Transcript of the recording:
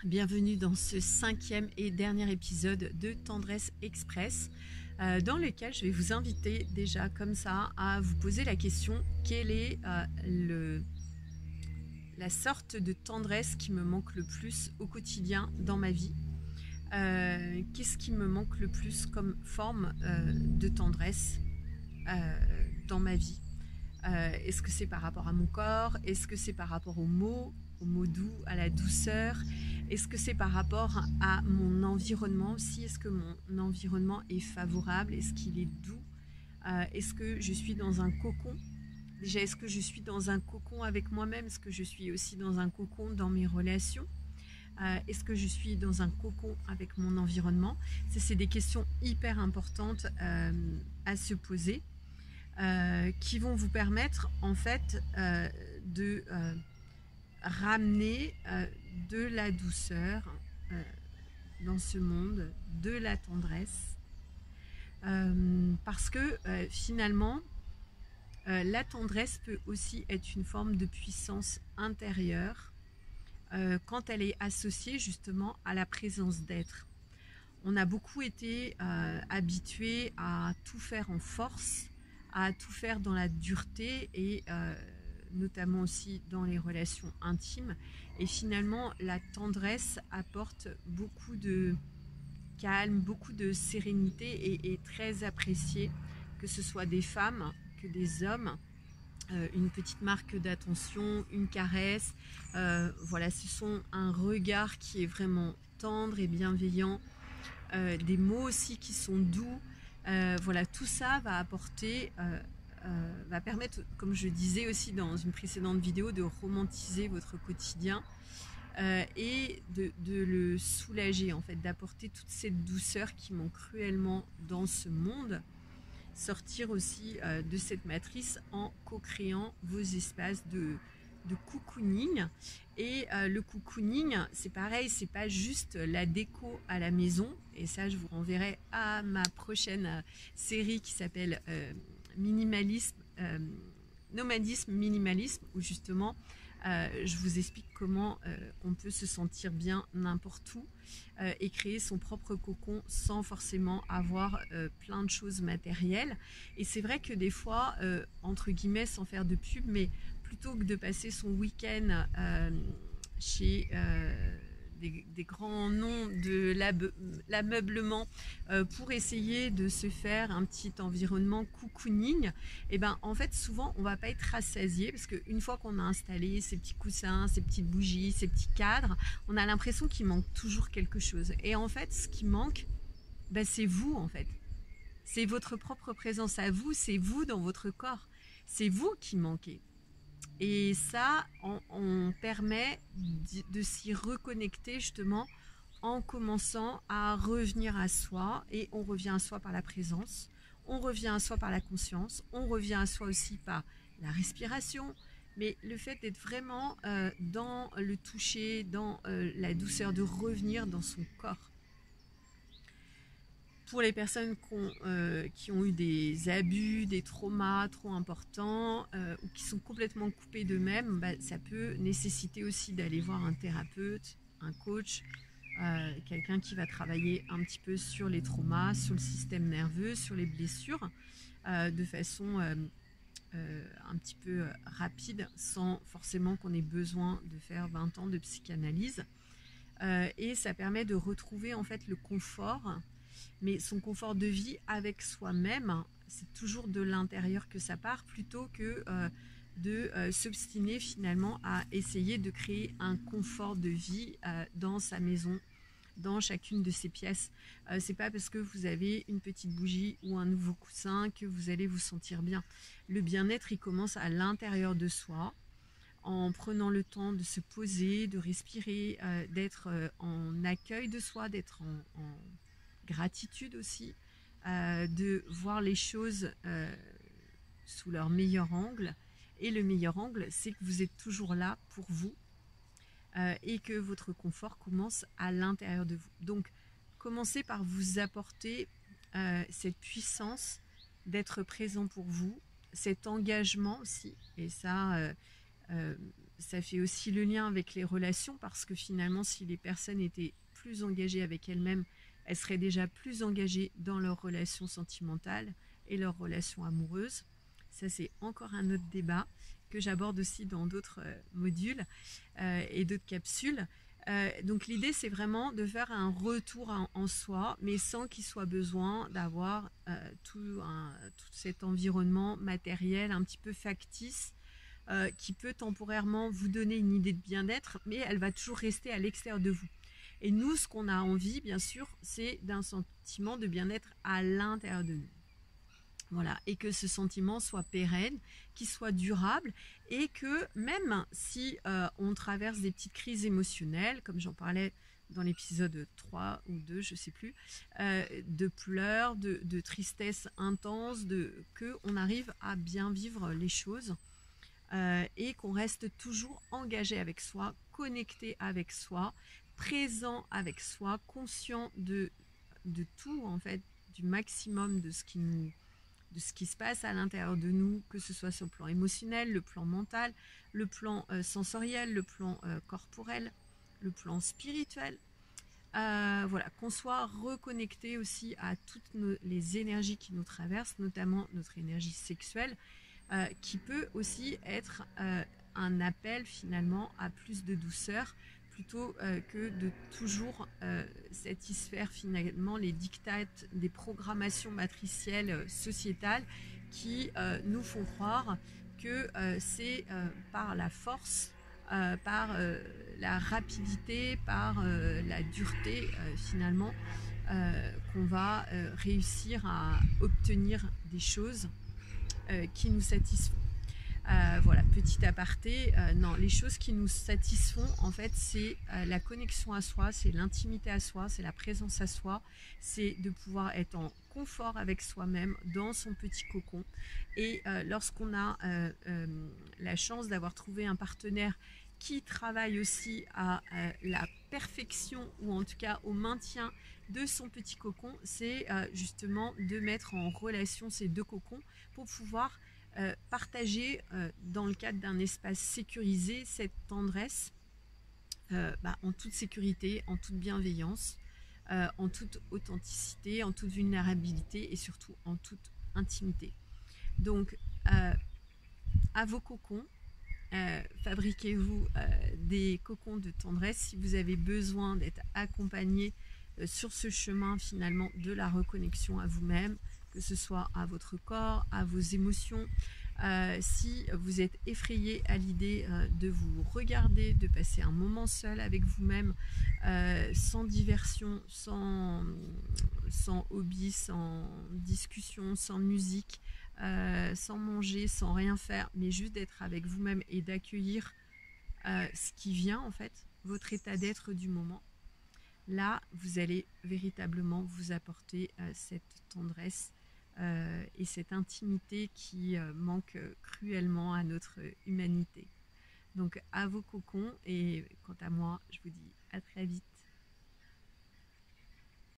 Bienvenue dans ce 5e et dernier épisode de Tendresse Express, dans lequel je vais vous inviter déjà comme ça à vous poser la question: quelle est la sorte de tendresse qui me manque le plus au quotidien dans ma vie? Qu'est-ce qui me manque le plus comme forme de tendresse dans ma vie? Est-ce que c'est par rapport à mon corps? Est-ce que c'est par rapport aux mots doux, à la douceur? Est-ce que c'est par rapport à mon environnement aussi? Est-ce que mon environnement est favorable? Est-ce qu'il est doux? Est-ce que je suis dans un cocon? Déjà, est-ce que je suis dans un cocon avec moi-même? Est-ce que je suis aussi dans un cocon dans mes relations? Est-ce que je suis dans un cocon avec mon environnement? C'est des questions hyper importantes à se poser. Qui vont vous permettre en fait de ramener de la douceur dans ce monde, de la tendresse, parce que finalement la tendresse peut aussi être une forme de puissance intérieure quand elle est associée justement à la présence d'être. On a beaucoup été habitués à tout faire en force, à tout faire dans la dureté et notamment aussi dans les relations intimes. Et finalement, la tendresse apporte beaucoup de calme, beaucoup de sérénité et est très appréciée, que ce soit des femmes que des hommes. Une petite marque d'attention, une caresse, voilà, ce sont un regard qui est vraiment tendre et bienveillant. Des mots aussi qui sont doux. Voilà, tout ça va apporter, va permettre, comme je disais aussi dans une précédente vidéo, de romantiser votre quotidien et de le soulager, en fait, d'apporter toute cette douceur qui manque cruellement dans ce monde. Sortir aussi de cette matrice en co-créant vos espaces de cocooning. Et le cocooning, c'est pareil, c'est pas juste la déco à la maison, et ça je vous renverrai à ma prochaine série qui s'appelle nomadisme minimalisme, où justement je vous explique comment on peut se sentir bien n'importe où et créer son propre cocon sans forcément avoir plein de choses matérielles. Et c'est vrai que des fois, entre guillemets, sans faire de pub, mais plutôt que de passer son week-end chez des grands noms de l'ameublement pour essayer de se faire un petit environnement cocooning, et ben en fait souvent on va pas être rassasié, parce qu'une fois qu'on a installé ces petits coussins, ces petites bougies, ces petits cadres, on a l'impression qu'il manque toujours quelque chose. Et en fait ce qui manque, ben, c'est vous en fait. C'est votre propre présence à vous, c'est vous dans votre corps. C'est vous qui manquez. Et ça, on permet de s'y reconnecter justement en commençant à revenir à soi. Et on revient à soi par la présence, on revient à soi par la conscience, on revient à soi aussi par la respiration. Mais le fait d'être vraiment dans le toucher, dans la douceur, de revenir dans son corps. Pour les personnes qui ont eu des abus, des traumas trop importants ou qui sont complètement coupées d'eux-mêmes, bah, ça peut nécessiter aussi d'aller voir un thérapeute, un coach, quelqu'un qui va travailler un petit peu sur les traumas, sur le système nerveux, sur les blessures, de façon un petit peu rapide, sans forcément qu'on ait besoin de faire 20 ans de psychanalyse. Et ça permet de retrouver en fait le confort, mais son confort de vie avec soi-même. C'est toujours de l'intérieur que ça part, plutôt que de s'obstiner finalement à essayer de créer un confort de vie dans sa maison, dans chacune de ses pièces. C'est pas parce que vous avez une petite bougie ou un nouveau coussin que vous allez vous sentir bien. Le bien-être, il commence à l'intérieur de soi, en prenant le temps de se poser, de respirer, d'être en accueil de soi, d'être en gratitude aussi, de voir les choses sous leur meilleur angle. Et le meilleur angle, c'est que vous êtes toujours là pour vous et que votre confort commence à l'intérieur de vous. Donc, commencez par vous apporter cette puissance d'être présent pour vous, cet engagement aussi. Et ça, ça fait aussi le lien avec les relations, parce que finalement, si les personnes étaient plus engagées avec elles-mêmes, elles seraient déjà plus engagées dans leurs relations sentimentales et leurs relations amoureuses. Ça, c'est encore un autre débat que j'aborde aussi dans d'autres modules et d'autres capsules. Donc l'idée, c'est vraiment de faire un retour en soi, mais sans qu'il soit besoin d'avoir tout cet environnement matériel un petit peu factice qui peut temporairement vous donner une idée de bien-être, mais elle va toujours rester à l'extérieur de vous. Et nous, ce qu'on a envie, bien sûr, c'est d'un sentiment de bien-être à l'intérieur de nous. Voilà, et que ce sentiment soit pérenne, qu'il soit durable, et que même si on traverse des petites crises émotionnelles, comme j'en parlais dans l'épisode 3 ou 2, je ne sais plus, de pleurs, de tristesse intense, qu'on arrive à bien vivre les choses et qu'on reste toujours engagé avec soi, connecté avec soi, présent avec soi, conscient de tout, en fait, du maximum de ce qui se passe à l'intérieur de nous, que ce soit sur le plan émotionnel, le plan mental, le plan sensoriel, le plan corporel, le plan spirituel. Voilà, qu'on soit reconnecté aussi à toutes les énergies qui nous traversent, notamment notre énergie sexuelle, qui peut aussi être un appel finalement à plus de douceur, plutôt que de toujours satisfaire finalement les dictates des programmations matricielles sociétales qui nous font croire que c'est par la force, par la rapidité, par la dureté finalement qu'on va réussir à obtenir des choses qui nous satisfont. Voilà, petit aparté, non, les choses qui nous satisfont, en fait, c'est la connexion à soi, c'est l'intimité à soi, c'est la présence à soi, c'est de pouvoir être en confort avec soi-même, dans son petit cocon. Et lorsqu'on a la chance d'avoir trouvé un partenaire qui travaille aussi à la perfection, ou en tout cas au maintien de son petit cocon, c'est justement de mettre en relation ces deux cocons pour pouvoir partager dans le cadre d'un espace sécurisé cette tendresse en toute sécurité, en toute bienveillance, en toute authenticité, en toute vulnérabilité et surtout en toute intimité. Donc à vos cocons, fabriquez-vous des cocons de tendresse si vous avez besoin d'être accompagné sur ce chemin finalement de la reconnexion à vous-même, que ce soit à votre corps, à vos émotions. Si vous êtes effrayé à l'idée de vous regarder, de passer un moment seul avec vous-même, sans diversion, sans hobby, sans discussion, sans musique, sans manger, sans rien faire, mais juste d'être avec vous-même et d'accueillir ce qui vient, en fait, votre état d'être du moment, là, vous allez véritablement vous apporter cette tendresse et cette intimité qui manque cruellement à notre humanité. Donc à vos cocons, et quant à moi, je vous dis à très vite.